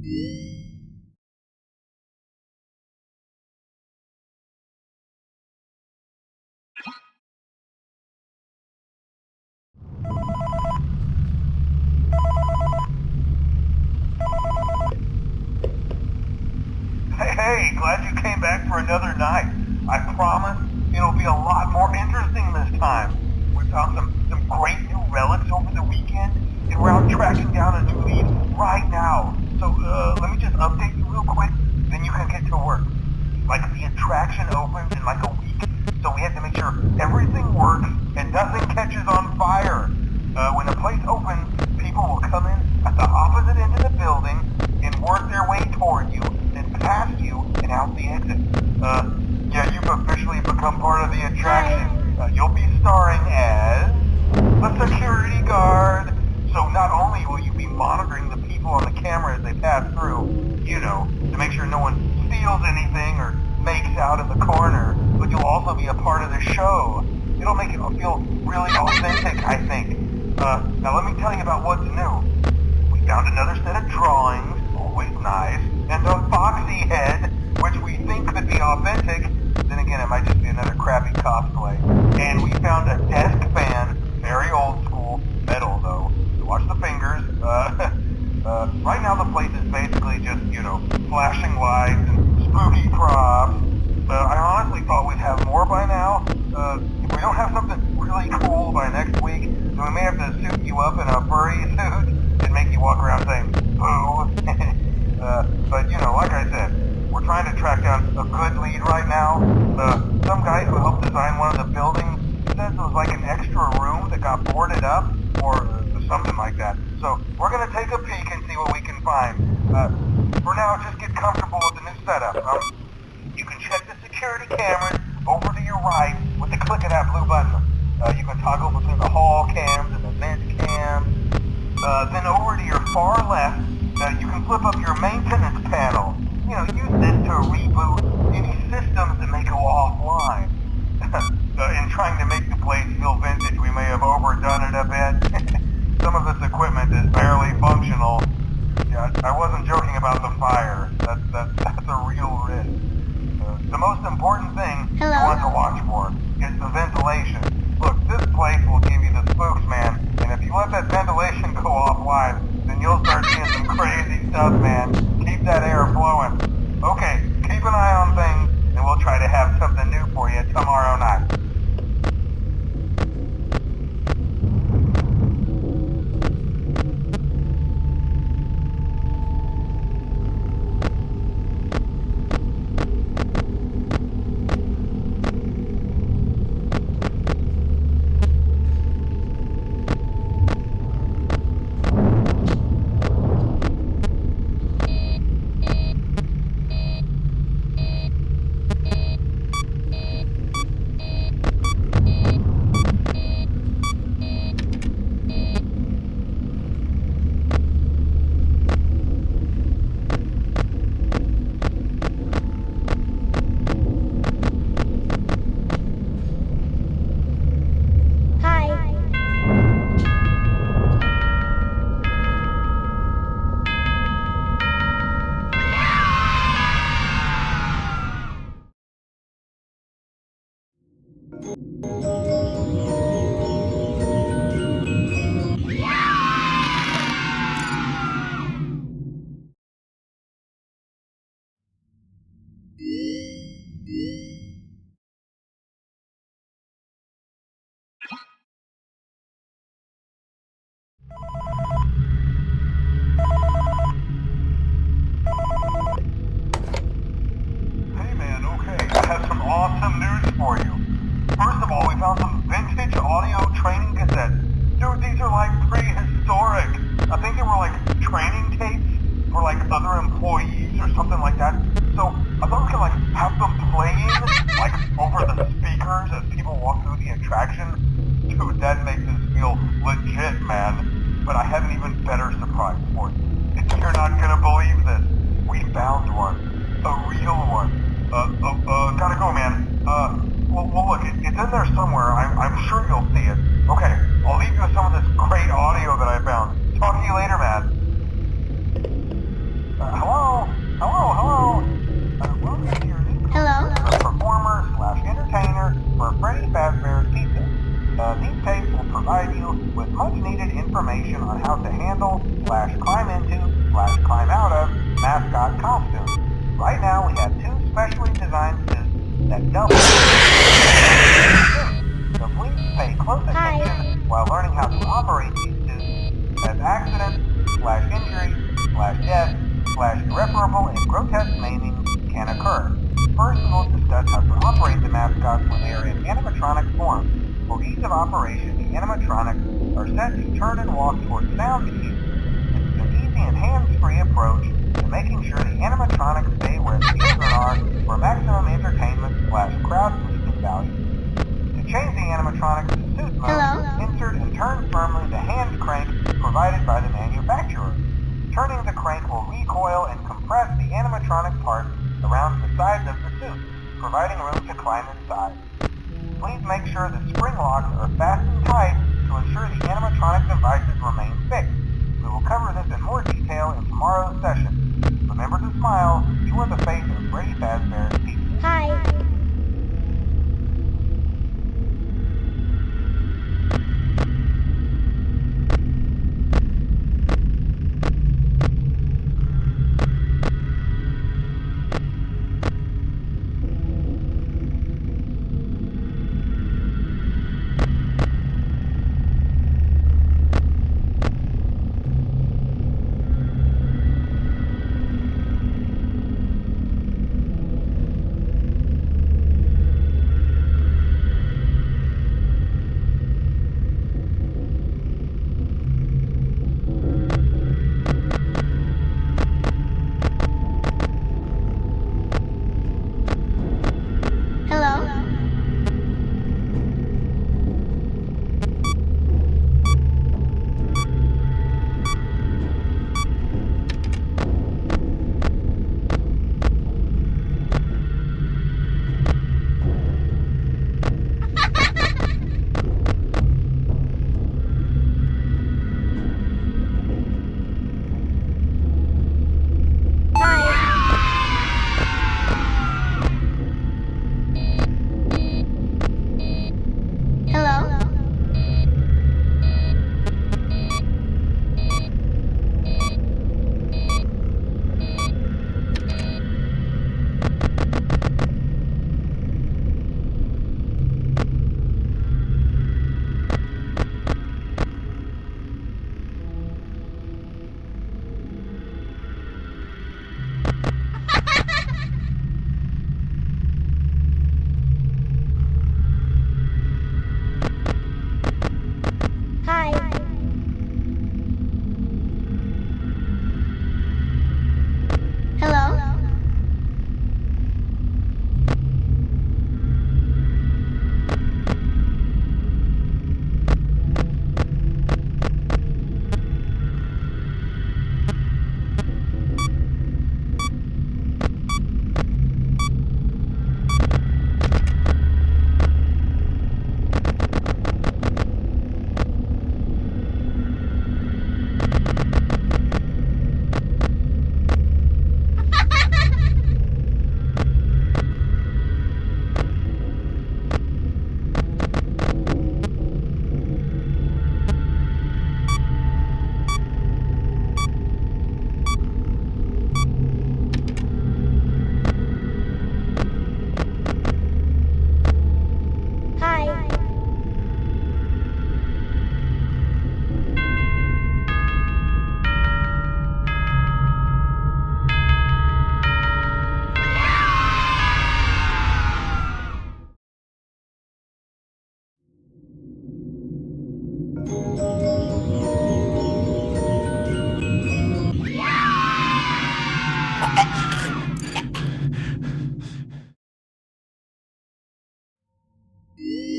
Hey, glad you came back for another night. I promise it'll be a lot more interesting this time. We found some great new relics over the weekend, and we're out tracking down a new lead right now. So, let me just update you real quick, then you can get to work. Like, the attraction opens in like a week, so we have to make sure everything works and nothing catches on fire. When the place opens, people will come in at the opposite end of the building and work their way toward you, then past you and out the exit. Yeah, you've officially become part of the attraction. You'll be starring as a security guard. So not only will you be monitoring the people on the camera as they pass through, you know, to make sure no one steals anything or makes out in the corner, but you'll also be a part of the show. It'll make it feel really authentic, I think. Now let me tell you about what's new. We found another set of drawings, always nice, and a foxy head, which we think could be authentic. Then again, it might just be another crappy cosplay. And we found a desk fan, very old school, metal though. So watch the fingers. Right now the place is basically just, you know, flashing lights and spooky props. I honestly thought we'd have more by now. If we don't have something really cool by next week, then we may have to suit you up in a furry suit and make you walk around saying, boo. But, you know, like I said, we're trying to track down a good lead right now. Some guy who helped design one of the buildings says it was like an extra room that got boarded up, or something like that. So, we're gonna take a peek and see what we can find. For now, just get comfortable with the new setup. You can check the security cameras over to your right with the click of that blue button. You can toggle between the hall cams and the vent cams. Then over to your far left, you can flip up your maintenance panel. You know, use this to reboot any systems that may go offline. In trying to make the place feel vintage, we may have overdone it a bit. Some of this equipment is barely functional. Yeah, I wasn't joking about the fire. That's a real risk. The most important thing you want to watch for is the ventilation. Look, this place will give you the spooks, man, and if you let that ventilation go offline, then you'll start seeing some crazy stuff, man. Keep that air flowing. Okay, keep an eye on things, and we'll try to have something new for you tomorrow night. Awesome news for you. First of all, we found some vintage audio training cassettes. Dude, these are like prehistoric. I think they were like training tapes for like other employees or something like that. So I thought we could like have them playing like over the speakers as people walk through the attraction. Dude, that makes us feel legit, man. But I have an even better surprise for you. You're not gonna believe this. We found one. A real one. Gotta go, man. Well, look, it's in there somewhere. I'm sure you'll see it. Okay, I'll leave you with some of this great audio that I found. Talk to you later, man. on how to handle / climb into / climb out of mascot costumes. Right now we have 2 specially designed suits that double so please pay close attention while learning how to operate these suits, as accidents / injury / death / irreparable and grotesque maiming can occur. First, we will discuss how to operate the mascots when they are in animatronic form. For ease of operation, the animatronics are set to turn and walk towards sound cues. This is an easy and hands-free approach to making sure the animatronics stay where the children are for maximum entertainment / crowd-pleasing value. To change the animatronics to suit mode, insert and turn firmly the hand crank provided by the manufacturer. Turning the crank will recoil and compress the animatronic parts around the sides of the suit, providing room to climb inside. Please make sure the spring locks are fastened tight to ensure the animatronic devices remain fixed. We will cover this in more detail in tomorrow's session. Remember to smile. You are the face of Freddy Fazbear's Pizza. Hi.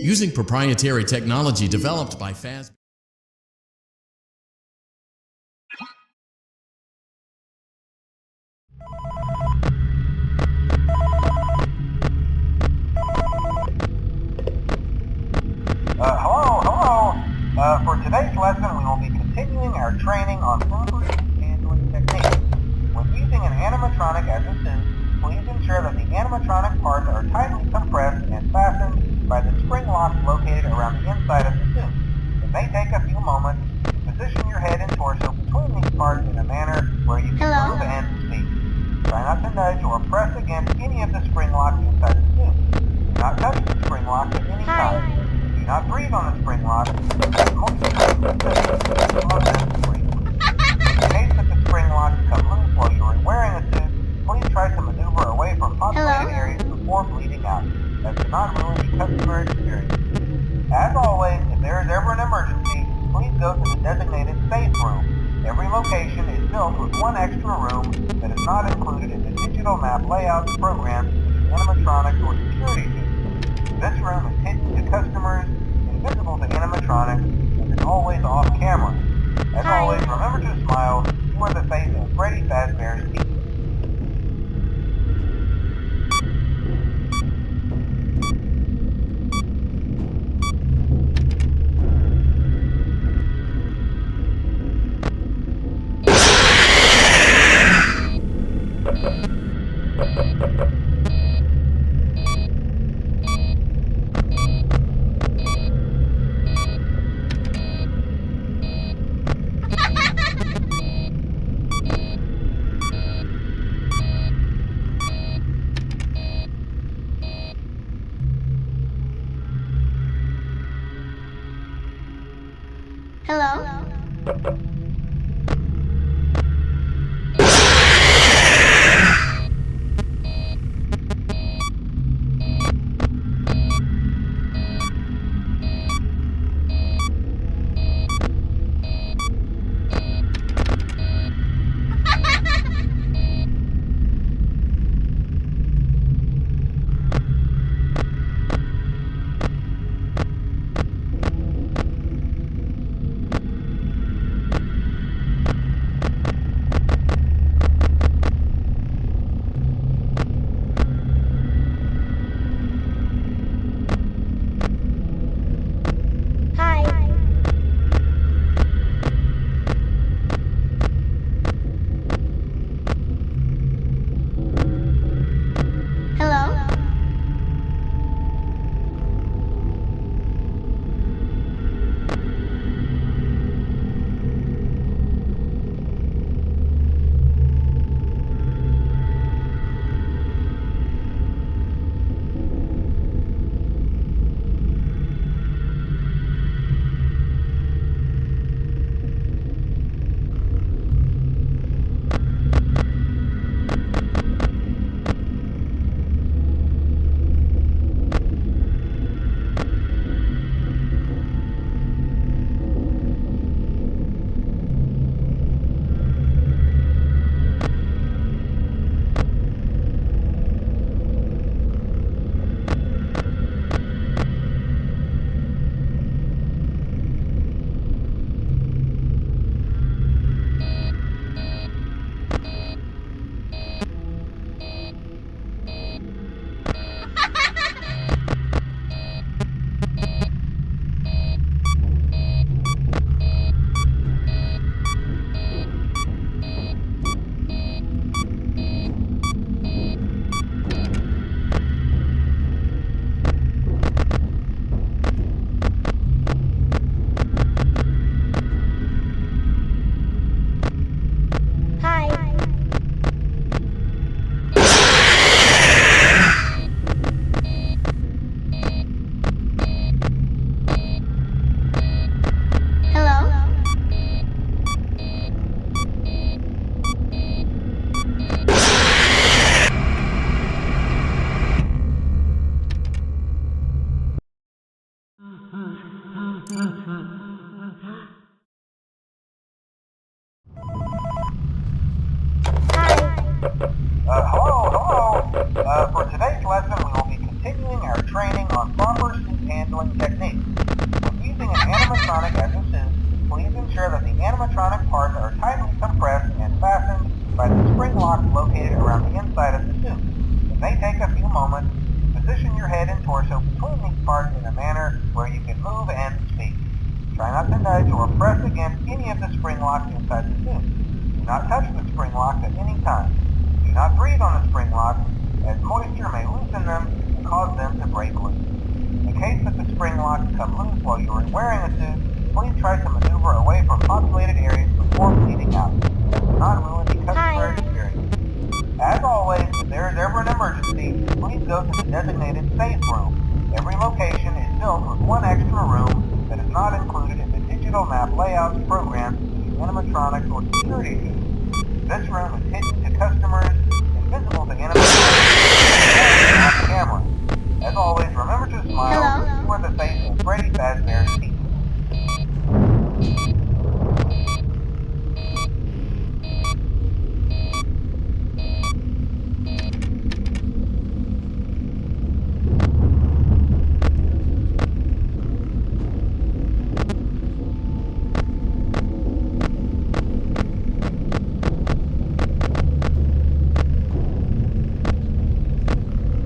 Using proprietary technology developed by Faz. Hello. For today's lesson, we will be continuing our training on proper handling techniques. When using an animatronic as a suit, please ensure that the animatronic parts are tightly compressed and fastened by the spring locks located around the inside of the suit. It may take a few moments to position your head torso between these parts in a manner where you can move and speak. Try not to nudge or press against any of the spring locks inside the suit. Do not touch the spring lock at any time. Do not breathe on the spring lock, as moisture may loosen them and cause them to break loose. In case that the spring locks come loose while you are wearing a suit, please try to maneuver away from populated areas before bleeding out. That does not ruin the customer experience. As always, if there is ever an emergency, please go to the designated safe room. Every location is built with one extra room that is not included in the digital map layouts programmed with animatronics or security systems. This room is hidden to customers, invisible to animatronics, and is always off camera. As always, remember to smile. You are the face of Freddy Fazbear's Pizza. Hello? Hello. For today's lesson, we will be continuing our training on proper suit handling techniques. When using an animatronic as a suit, please ensure that the animatronic parts are tightly compressed and fastened by the spring locks located around the inside of the suit. It may take a few moments to position your head and torso between these parts in a manner where you can move and speak. Try not to nudge or press against any of the spring locks inside the suit. Do not touch the spring locks at any time. Do not breathe on the spring locks, as moisture may loosen them and cause them to break loose. In case that the spring locks come loose while you are wearing a suit, please try to maneuver away from populated areas before layouts, programs, animatronics, or security features. This room is hidden to customers, invisible to animatronics, off camera. As always, remember to smile. Hello? You are the face of Freddy Fazbear's Secret.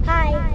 Hi.